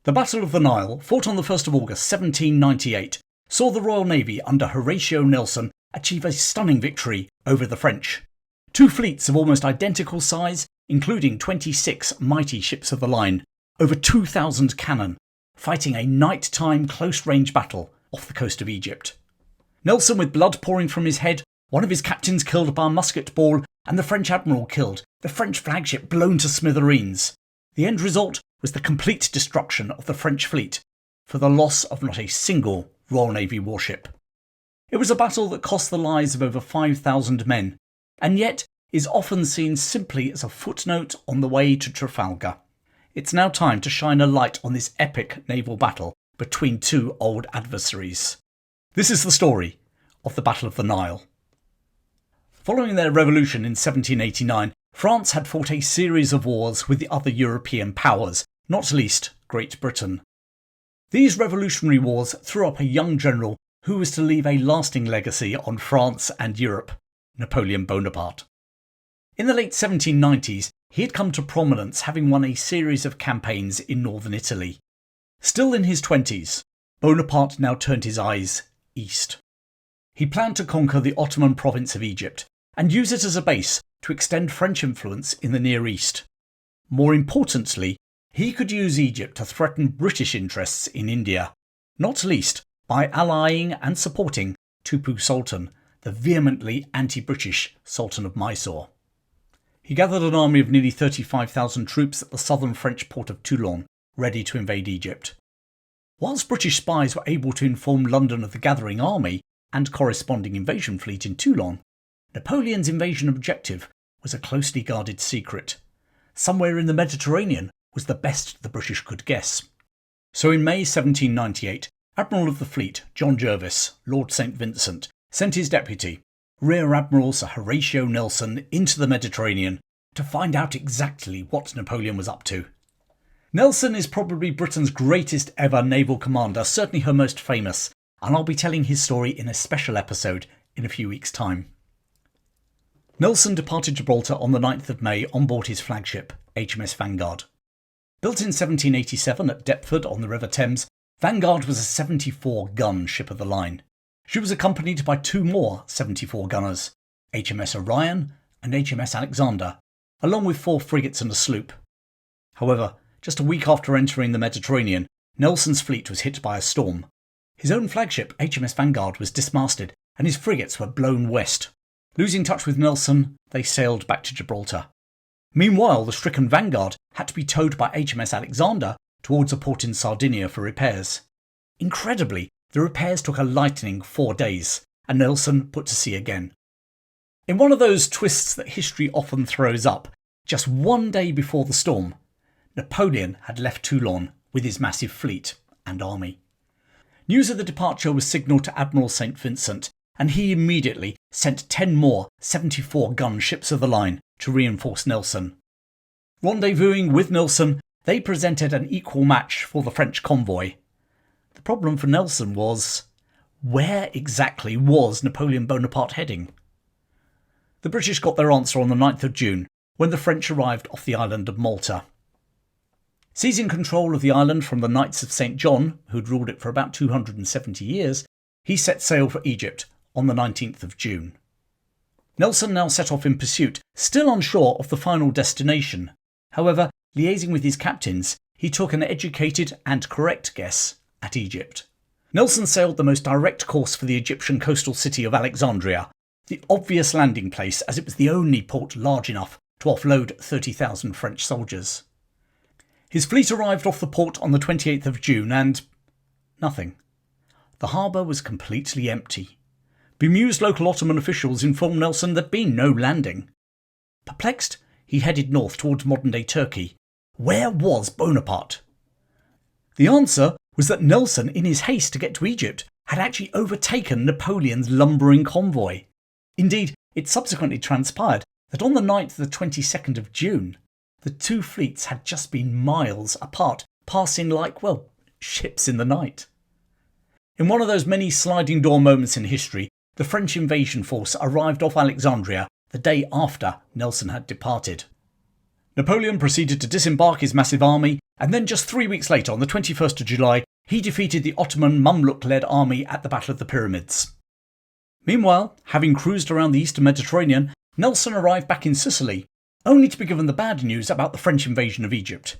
The Battle of the Nile, fought on the 1st of August 1798, saw the Royal Navy under Horatio Nelson achieve a stunning victory over the French. Two fleets of almost identical size, including 26 mighty ships of the line, over 2,000 cannon, fighting a night-time close-range battle off the coast of Egypt. Nelson with blood pouring from his head, one of his captains killed by a musket ball, and the French admiral killed, the French flagship blown to smithereens. The end result was the complete destruction of the French fleet, for the loss of not a single Royal Navy warship. It was a battle that cost the lives of over 5,000 men, and yet is often seen simply as a footnote on the way to Trafalgar. It's now time to shine a light on this epic naval battle between two old adversaries. This is the story of the Battle of the Nile. Following their revolution in 1789, France had fought a series of wars with the other European powers, not least Great Britain. These revolutionary wars threw up a young general who was to leave a lasting legacy on France and Europe, Napoleon Bonaparte. In the late 1790s, he had come to prominence, having won a series of campaigns in northern Italy. Still in his 20s, Bonaparte now turned his eyes east. He planned to conquer the Ottoman province of Egypt and use it as a base to extend French influence in the Near East. More importantly, he could use Egypt to threaten British interests in India, not least by allying and supporting Tipu Sultan, the vehemently anti-British Sultan of Mysore. He gathered an army of nearly 35,000 troops at the southern French port of Toulon, ready to invade Egypt. Whilst British spies were able to inform London of the gathering army and corresponding invasion fleet in Toulon, Napoleon's invasion objective was a closely guarded secret. Somewhere in the Mediterranean was the best the British could guess. So in May 1798, Admiral of the fleet John Jervis, Lord St Vincent, sent his deputy, Rear Admiral Sir Horatio Nelson, into the Mediterranean to find out exactly what Napoleon was up to. Nelson is probably Britain's greatest ever naval commander, certainly her most famous, and I'll be telling his story in a special episode in a few weeks' time. Nelson departed Gibraltar on the 9th of May on board his flagship, HMS Vanguard. Built in 1787 at Deptford on the River Thames, Vanguard was a 74-gun ship of the line. She was accompanied by two more 74-gunners, HMS Orion and HMS Alexander, along with 4 frigates and a sloop. However, just a week after entering the Mediterranean, Nelson's fleet was hit by a storm. His own flagship, HMS Vanguard, was dismasted and his frigates were blown west. Losing touch with Nelson, they sailed back to Gibraltar. Meanwhile, the stricken Vanguard had to be towed by HMS Alexander towards a port in Sardinia for repairs. Incredibly, the repairs took a lightning 4 days, and Nelson put to sea again. In one of those twists that history often throws up, just 1 day before the storm, Napoleon had left Toulon with his massive fleet and army. News of the departure was signalled to Admiral St Vincent, and he immediately sent 10 more 74-gun ships of the line to reinforce Nelson. Rendezvousing with Nelson, they presented an equal match for the French convoy. The problem for Nelson was, where exactly was Napoleon Bonaparte heading? The British got their answer on the 9th of June, when the French arrived off the island of Malta. Seizing control of the island from the Knights of St John, who had ruled it for about 270 years, he set sail for Egypt on the 19th of June. Nelson now set off in pursuit, still unsure of the final destination. However, liaising with his captains, he took an educated and correct guess at Egypt. Nelson sailed the most direct course for the Egyptian coastal city of Alexandria, the obvious landing place as it was the only port large enough to offload 30,000 French soldiers. His fleet arrived off the port on the 28th of June and nothing. The harbour was completely empty. Bemused local Ottoman officials informed Nelson there'd been no landing. Perplexed, he headed north towards modern-day Turkey. Where was Bonaparte? The answer was that Nelson, in his haste to get to Egypt, had actually overtaken Napoleon's lumbering convoy. Indeed, it subsequently transpired that on the night of the 22nd of June, the two fleets had just been miles apart, passing like, ships in the night. In one of those many sliding door moments in history, the French invasion force arrived off Alexandria the day after Nelson had departed. Napoleon proceeded to disembark his massive army, and then just 3 weeks later, on the 21st of July, he defeated the Ottoman Mamluk-led army at the Battle of the Pyramids. Meanwhile, having cruised around the eastern Mediterranean, Nelson arrived back in Sicily, only to be given the bad news about the French invasion of Egypt.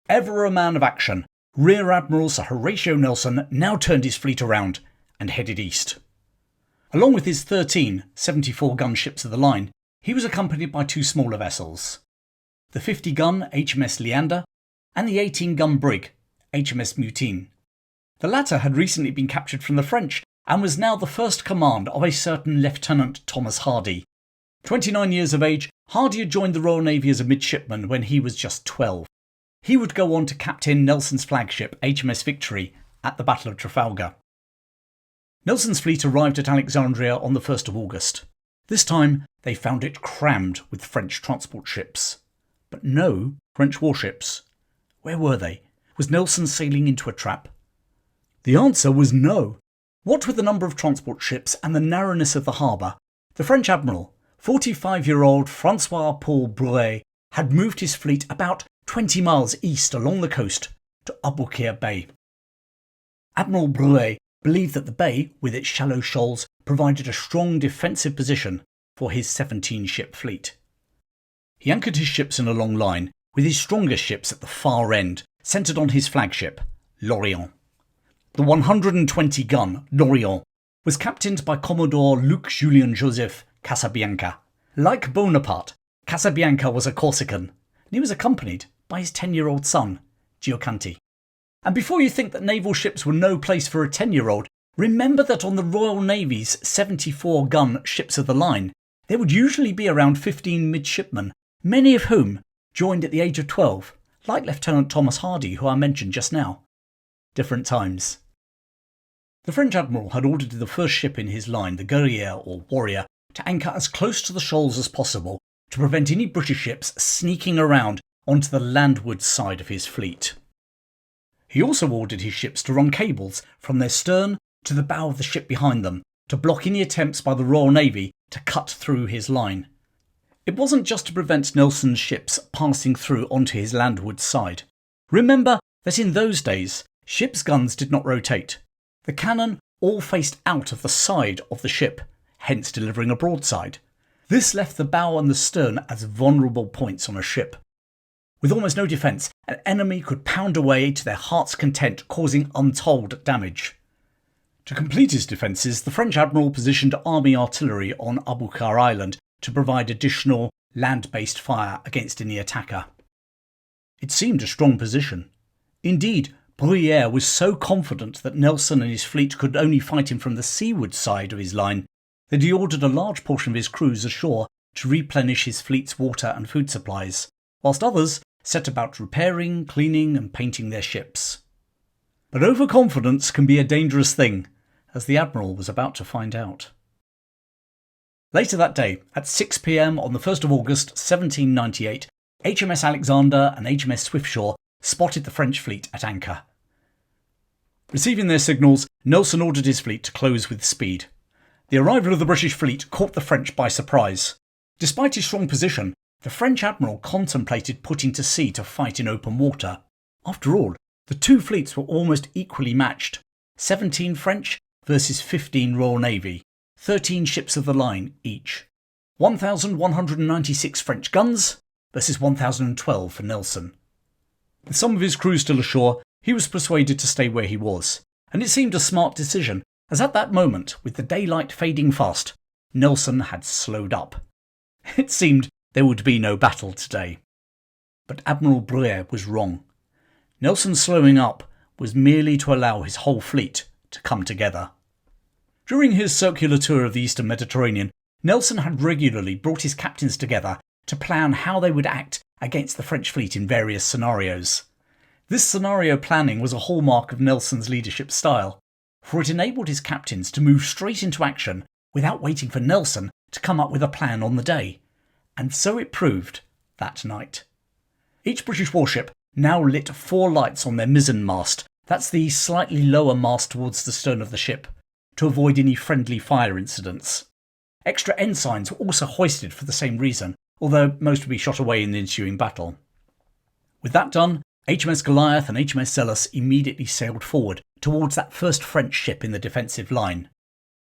Ever a man of action, Rear Admiral Sir Horatio Nelson now turned his fleet around and headed east. Along with his 13 74-gun ships of the line, he was accompanied by 2 smaller vessels, the 50-gun HMS Leander and the 18-gun brig HMS Mutine. The latter had recently been captured from the French and was now the first command of a certain Lieutenant Thomas Hardy. 29 years of age, Hardy had joined the Royal Navy as a midshipman when he was just 12. He would go on to captain Nelson's flagship HMS Victory at the Battle of Trafalgar. Nelson's fleet arrived at Alexandria on the 1st of August. This time they found it crammed with French transport ships. But no French warships. Where were they? Was Nelson sailing into a trap? The answer was no. What with the number of transport ships and the narrowness of the harbour, the French admiral, 45-year-old Francois-Paul Bruet, had moved his fleet about 20 miles east along the coast to Aboukir Bay. Admiral Bruet believed that the bay, with its shallow shoals, provided a strong defensive position for his 17-ship fleet. He anchored his ships in a long line, with his strongest ships at the far end, centred on his flagship, L'Orient. The 120-gun L'Orient was captained by Commodore Luc-Julien Joseph Casabianca. Like Bonaparte, Casabianca was a Corsican, and he was accompanied by his 10-year-old son, Giocanti. And before you think that naval ships were no place for a 10-year-old, remember that on the Royal Navy's 74-gun ships of the line, there would usually be around 15 midshipmen, many of whom joined at the age of 12, like Lieutenant Thomas Hardy, who I mentioned just now. Different times. The French admiral had ordered the first ship in his line, the Guerrière or Warrior, to anchor as close to the shoals as possible to prevent any British ships sneaking around onto the landward side of his fleet. He also ordered his ships to run cables from their stern to the bow of the ship behind them to block any attempts by the Royal Navy to cut through his line. It wasn't just to prevent Nelson's ships passing through onto his landward side. Remember that in those days, ships' guns did not rotate. The cannon all faced out of the side of the ship, hence delivering a broadside. This left the bow and the stern as vulnerable points on a ship. With almost no defence, an enemy could pound away to their heart's content, causing untold damage. To complete his defences, the French admiral positioned army artillery on Aboukir Island to provide additional land-based fire against any attacker. It seemed a strong position. Indeed, Bruet was so confident that Nelson and his fleet could only fight him from the seaward side of his line that he ordered a large portion of his crews ashore to replenish his fleet's water and food supplies, whilst others set about repairing, cleaning and painting their ships. But overconfidence can be a dangerous thing, as the admiral was about to find out. Later that day, at 6 p.m. on the 1st of August 1798, HMS Alexander and HMS Swiftsure spotted the French fleet at anchor. Receiving their signals, Nelson ordered his fleet to close with speed. The arrival of the British fleet caught the French by surprise. Despite his strong position, the French admiral contemplated putting to sea to fight in open water. After all, the two fleets were almost equally matched, 17 French versus 15 Royal Navy, 13 ships of the line each. 1,196 French guns versus 1,012 for Nelson. With some of his crew still ashore, he was persuaded to stay where he was, and it seemed a smart decision, as at that moment, with the daylight fading fast, Nelson had slowed up. It seemed there would be no battle today. But Admiral Bruet was wrong. Nelson's slowing up was merely to allow his whole fleet to come together. During his circular tour of the eastern Mediterranean, Nelson had regularly brought his captains together to plan how they would act against the French fleet in various scenarios. This scenario planning was a hallmark of Nelson's leadership style, for it enabled his captains to move straight into action without waiting for Nelson to come up with a plan on the day. And so it proved that night. Each British warship now lit 4 lights on their mizzen mast, that's the slightly lower mast towards the stern of the ship, to avoid any friendly fire incidents. Extra ensigns were also hoisted for the same reason, although most would be shot away in the ensuing battle. With that done, HMS Goliath and HMS Zealous immediately sailed forward towards that first French ship in the defensive line.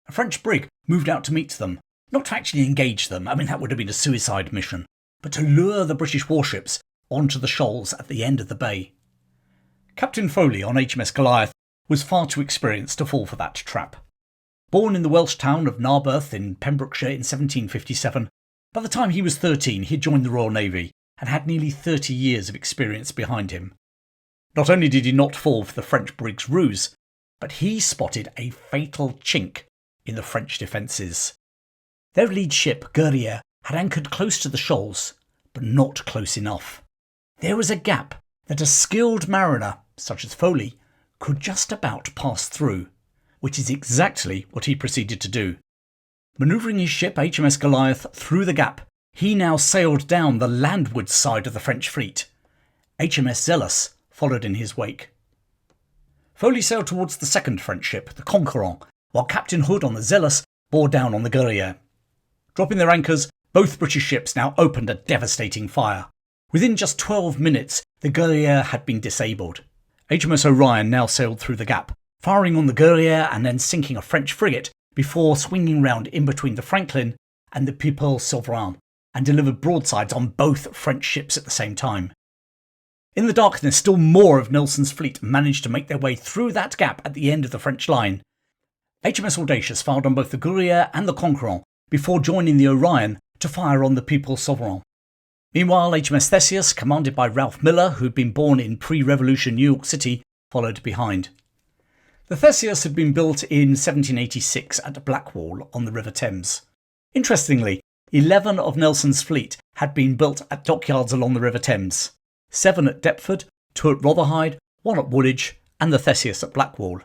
A French brig moved out to meet them, not to actually engage them, that would have been a suicide mission, but to lure the British warships onto the shoals at the end of the bay. Captain Foley on HMS Goliath was far too experienced to fall for that trap. Born in the Welsh town of Narberth in Pembrokeshire in 1757, by the time he was 13 he had joined the Royal Navy and had nearly 30 years of experience behind him. Not only did he not fall for the French brig's ruse, but he spotted a fatal chink in the French defences. Their lead ship, Guerriere, had anchored close to the shoals, but not close enough. There was a gap that a skilled mariner, such as Foley, could just about pass through, which is exactly what he proceeded to do. Manoeuvring his ship HMS Goliath through the gap, he now sailed down the landward side of the French fleet. HMS Zealous followed in his wake. Foley sailed towards the second French ship, the Conquérant, while Captain Hood on the Zealous bore down on the Guerriere. Dropping their anchors, both British ships now opened a devastating fire. Within just 12 minutes, the Guerriere had been disabled. HMS Orion now sailed through the gap, firing on the Guerriere and then sinking a French frigate before swinging round in between the Franklin and the People Souverain and delivered broadsides on both French ships at the same time. In the darkness, still more of Nelson's fleet managed to make their way through that gap at the end of the French line. HMS Audacious fired on both the Guerriere and the Conquérant before joining the Orion to fire on the People Souverain. Meanwhile, HMS Theseus, commanded by Ralph Miller, who had been born in pre-revolution New York City, followed behind. The Theseus had been built in 1786 at Blackwall on the River Thames. Interestingly, 11 of Nelson's fleet had been built at dockyards along the River Thames, 7 at Deptford, 2 at Rotherhithe, 1 at Woolwich, and the Theseus at Blackwall.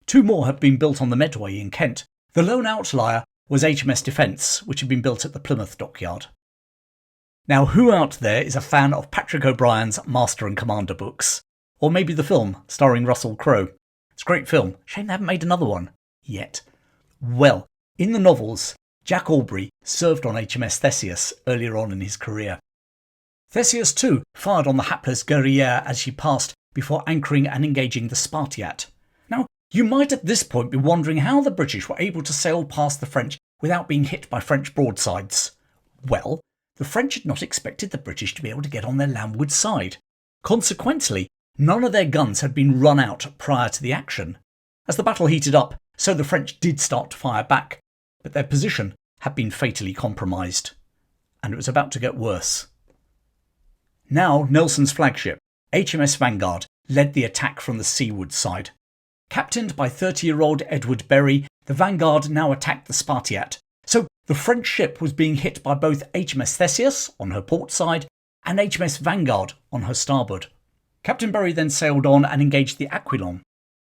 2 more had been built on the Medway in Kent. The lone outlier was HMS Defence, which had been built at the Plymouth dockyard. Now, who out there is a fan of Patrick O'Brien's Master and Commander books? Or maybe the film, starring Russell Crowe? It's a great film. Shame they haven't made another one. Yet. Well, in the novels, Jack Aubrey served on HMS Theseus earlier on in his career. Theseus too fired on the hapless Guerriere as she passed before anchoring and engaging the Spartiate. Now, you might at this point be wondering how the British were able to sail past the French without being hit by French broadsides. Well, the French had not expected the British to be able to get on their landward side. Consequently, none of their guns had been run out prior to the action. As the battle heated up, so the French did start to fire back, but their position had been fatally compromised. And it was about to get worse. Now Nelson's flagship, HMS Vanguard, led the attack from the seaward side. Captained by 30-year-old Edward Berry, the Vanguard now attacked the Spartiate. So the French ship was being hit by both HMS Theseus on her port side and HMS Vanguard on her starboard. Captain Berry then sailed on and engaged the Aquilon.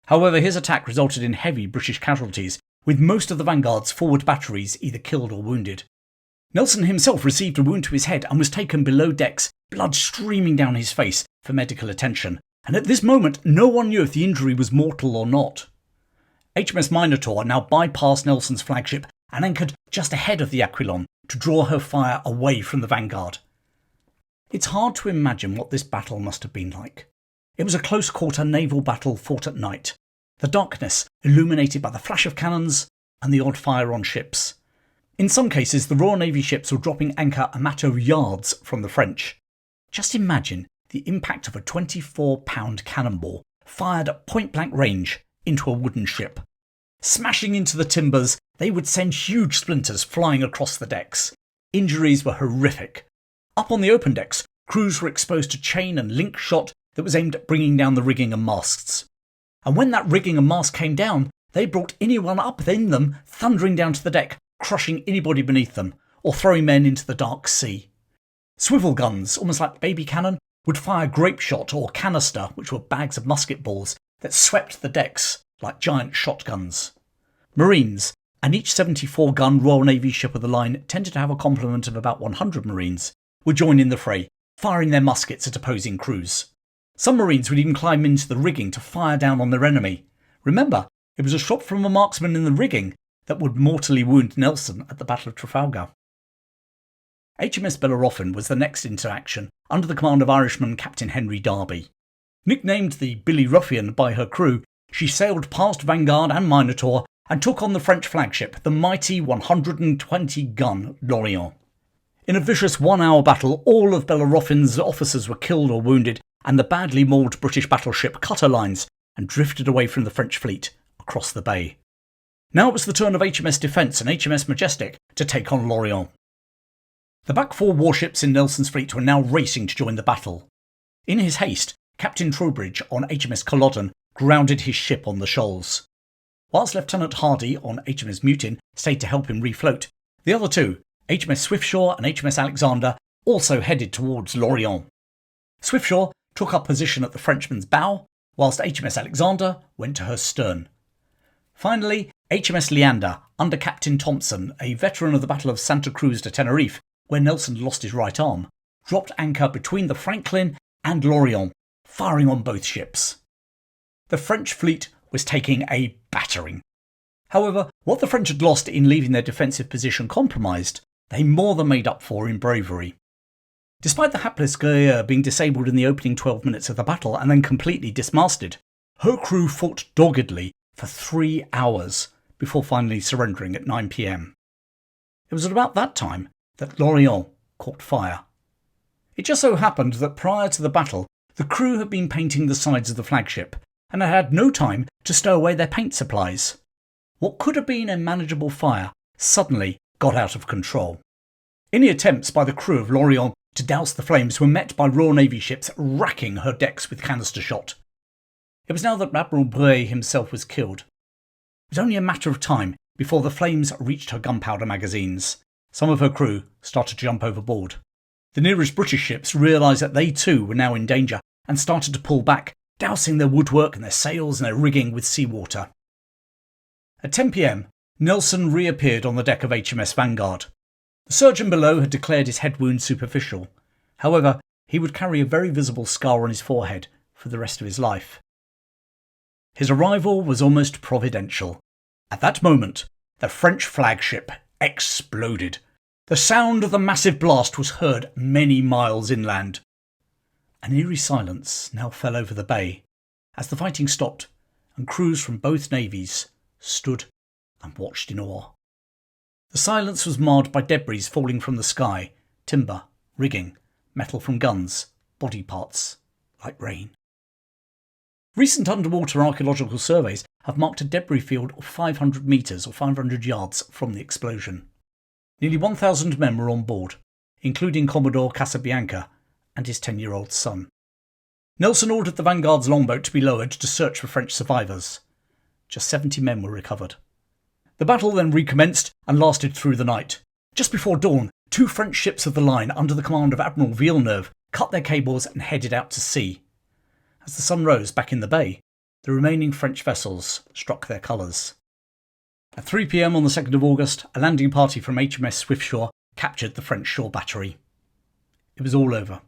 However, his attack resulted in heavy British casualties, with most of the Vanguard's forward batteries either killed or wounded. Nelson himself received a wound to his head and was taken below decks, blood streaming down his face, for medical attention, and at this moment no one knew if the injury was mortal or not. HMS Minotaur now bypassed Nelson's flagship and anchored just ahead of the Aquilon to draw her fire away from the Vanguard. It's hard to imagine what this battle must have been like. It was a close-quarter naval battle fought at night, the darkness illuminated by the flash of cannons and the odd fire on ships. In some cases, the Royal Navy ships were dropping anchor a matter of yards from the French. Just imagine the impact of a 24-pound cannonball fired at point-blank range into a wooden ship. Smashing into the timbers, they would send huge splinters flying across the decks. Injuries were horrific. Up on the open decks, crews were exposed to chain and link shot that was aimed at bringing down the rigging and masts. And when that rigging and mast came down, they brought anyone up in them thundering down to the deck, crushing anybody beneath them, or throwing men into the dark sea. Swivel guns, almost like baby cannon, would fire grape shot or canister, which were bags of musket balls that swept the decks like giant shotguns. Marines, and each 74-gun Royal Navy ship of the line tended to have a complement of about 100 Marines, would join in the fray, firing their muskets at opposing crews. Some Marines would even climb into the rigging to fire down on their enemy. Remember, it was a shot from a marksman in the rigging that would mortally wound Nelson at the Battle of Trafalgar. HMS Bellerophon was the next into action under the command of Irishman Captain Henry Darby. Nicknamed the Billy Ruffian by her crew, she sailed past Vanguard and Minotaur and took on the French flagship, the mighty 120-gun L'Orient. In a vicious 1-hour battle, all of Bellerophon's officers were killed or wounded, and the badly mauled British battleship cut her lines and drifted away from the French fleet across the bay. Now it was the turn of HMS Defence and HMS Majestic to take on L'Orient. The back 4 warships in Nelson's fleet were now racing to join the battle. In his haste, Captain Trowbridge on HMS Culloden grounded his ship on the shoals. Whilst Lieutenant Hardy on HMS Mutin stayed to help him refloat, the other two, HMS Swiftsure and HMS Alexander, also headed towards L'Orient. Swiftsure took up position at the Frenchman's bow, whilst HMS Alexander went to her stern. Finally, HMS Leander, under Captain Thompson, a veteran of the Battle of Santa Cruz de Tenerife, where Nelson lost his right arm, dropped anchor between the Franklin and L'Orient, firing on both ships. The French fleet was taking a battering. However, what the French had lost in leaving their defensive position compromised, they more than made up for in bravery. Despite the hapless Guerriere being disabled in the opening 12 minutes of the battle and then completely dismasted, her crew fought doggedly for 3 hours before finally surrendering at 9 p.m. It was at about that time that L'Orient caught fire. It just so happened that prior to the battle, the crew had been painting the sides of the flagship and had had no time to stow away their paint supplies. What could have been a manageable fire suddenly got out of control. Any attempts by the crew of L'Orient to douse the flames were met by Royal Navy ships racking her decks with canister shot. It was now that Admiral Bray himself was killed. It was only a matter of time before the flames reached her gunpowder magazines. Some of her crew started to jump overboard. The nearest British ships realised that they too were now in danger and started to pull back, dousing their woodwork and their sails and their rigging with seawater. At 10 p.m, Nelson reappeared on the deck of HMS Vanguard. The surgeon below had declared his head wound superficial. However, he would carry a very visible scar on his forehead for the rest of his life. His arrival was almost providential. At that moment, the French flagship exploded. The sound of the massive blast was heard many miles inland. An eerie silence now fell over the bay as the fighting stopped and crews from both navies stood and watched in awe. The silence was marred by debris falling from the sky, timber, rigging, metal from guns, body parts, like rain. Recent underwater archaeological surveys have marked a debris field of 500 metres or 500 yards from the explosion. Nearly 1,000 men were on board, including Commodore Casabianca and his 10-year-old son. Nelson ordered the Vanguard's longboat to be lowered to search for French survivors. Just 70 men were recovered. The battle then recommenced and lasted through the night. Just before dawn, 2 French ships of the line under the command of Admiral Villeneuve cut their cables and headed out to sea. As the sun rose back in the bay, the remaining French vessels struck their colours. At 3 p.m. on the 2nd of August, a landing party from HMS Swiftsure captured the French shore battery. It was all over.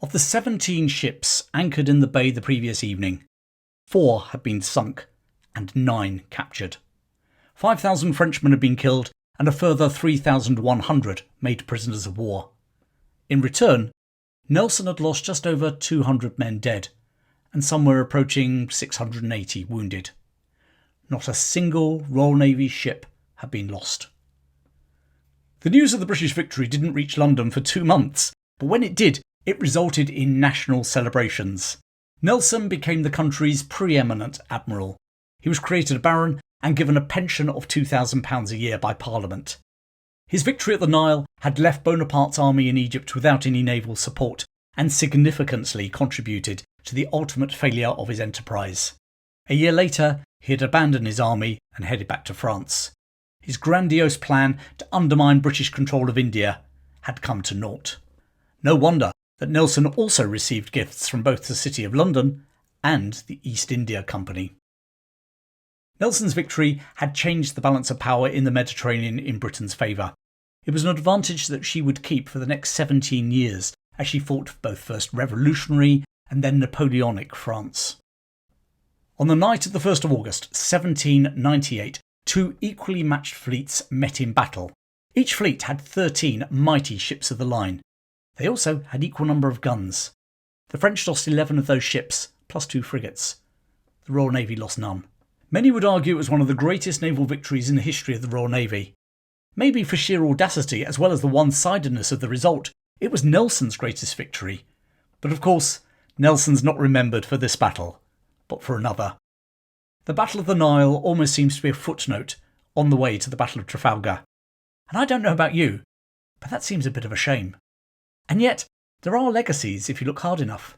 Of the 17 ships anchored in the bay the previous evening, 4 had been sunk and 9 captured. 5,000 Frenchmen had been killed and a further 3,100 made prisoners of war. In return, Nelson had lost just over 200 men dead and somewhere approaching 680 wounded. Not a single Royal Navy ship had been lost. The news of the British victory didn't reach London for 2 months, but when it did, it resulted in national celebrations. Nelson became the country's preeminent admiral. He was created a baron and given a pension of £2,000 a year by Parliament. His victory at the Nile had left Bonaparte's army in Egypt without any naval support and significantly contributed to the ultimate failure of his enterprise. A year later, he had abandoned his army and headed back to France. His grandiose plan to undermine British control of India had come to naught. No wonder that Nelson also received gifts from both the City of London and the East India Company. Nelson's victory had changed the balance of power in the Mediterranean in Britain's favour. It was an advantage that she would keep for the next 17 years as she fought for both first revolutionary and then Napoleonic France. On the night of the 1st of August 1798, 2 equally matched fleets met in battle, Each fleet had 13 mighty ships of the line. They also had equal number of guns. The French lost 11 of those ships, plus 2 frigates. The Royal Navy lost none. Many would argue it was one of the greatest naval victories in the history of the Royal Navy. Maybe for sheer audacity as well as the one-sidedness of the result, it was Nelson's greatest victory. But of course, Nelson's not remembered for this battle, but for another. The Battle of the Nile almost seems to be a footnote on the way to the Battle of Trafalgar. And I don't know about you, but that seems a bit of a shame. And yet, there are legacies if you look hard enough.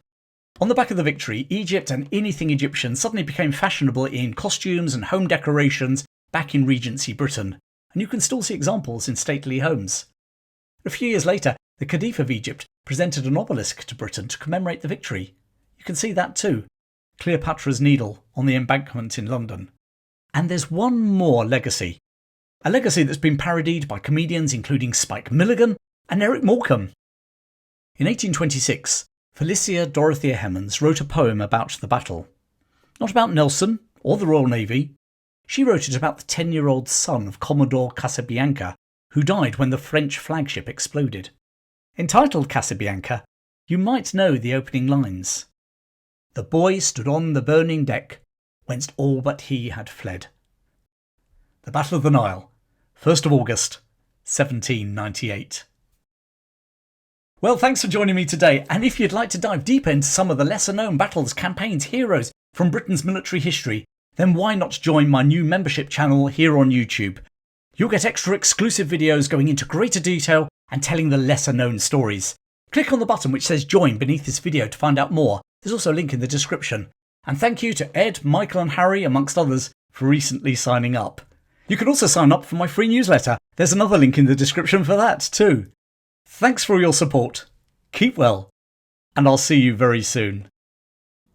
On the back of the victory, Egypt and anything Egyptian suddenly became fashionable in costumes and home decorations back in Regency Britain, and you can still see examples in stately homes. A few years later, the Khedive of Egypt presented an obelisk to Britain to commemorate the victory. You can see that too, Cleopatra's Needle on the embankment in London. And there's one more legacy. A legacy that's been parodied by comedians including Spike Milligan and Eric Morecambe. In 1826, Felicia Dorothea Hemans wrote a poem about the battle. Not about Nelson or the Royal Navy. She wrote it about the 10-year-old son of Commodore Casabianca, who died when the French flagship exploded. Entitled Casabianca, you might know the opening lines. The boy stood on the burning deck, whence all but he had fled. The Battle of the Nile, 1st of August, 1798. Well, thanks for joining me today, and if you'd like to dive deeper into some of the lesser-known battles, campaigns, heroes from Britain's military history, then why not join my new membership channel here on YouTube? You'll get extra exclusive videos going into greater detail and telling the lesser-known stories. Click on the button which says join beneath this video to find out more. There's also a link in the description. And thank you to Ed, Michael and Harry, amongst others, for recently signing up. You can also sign up for my free newsletter. There's another link in the description for that too. Thanks for your support, keep well, and I'll see you very soon.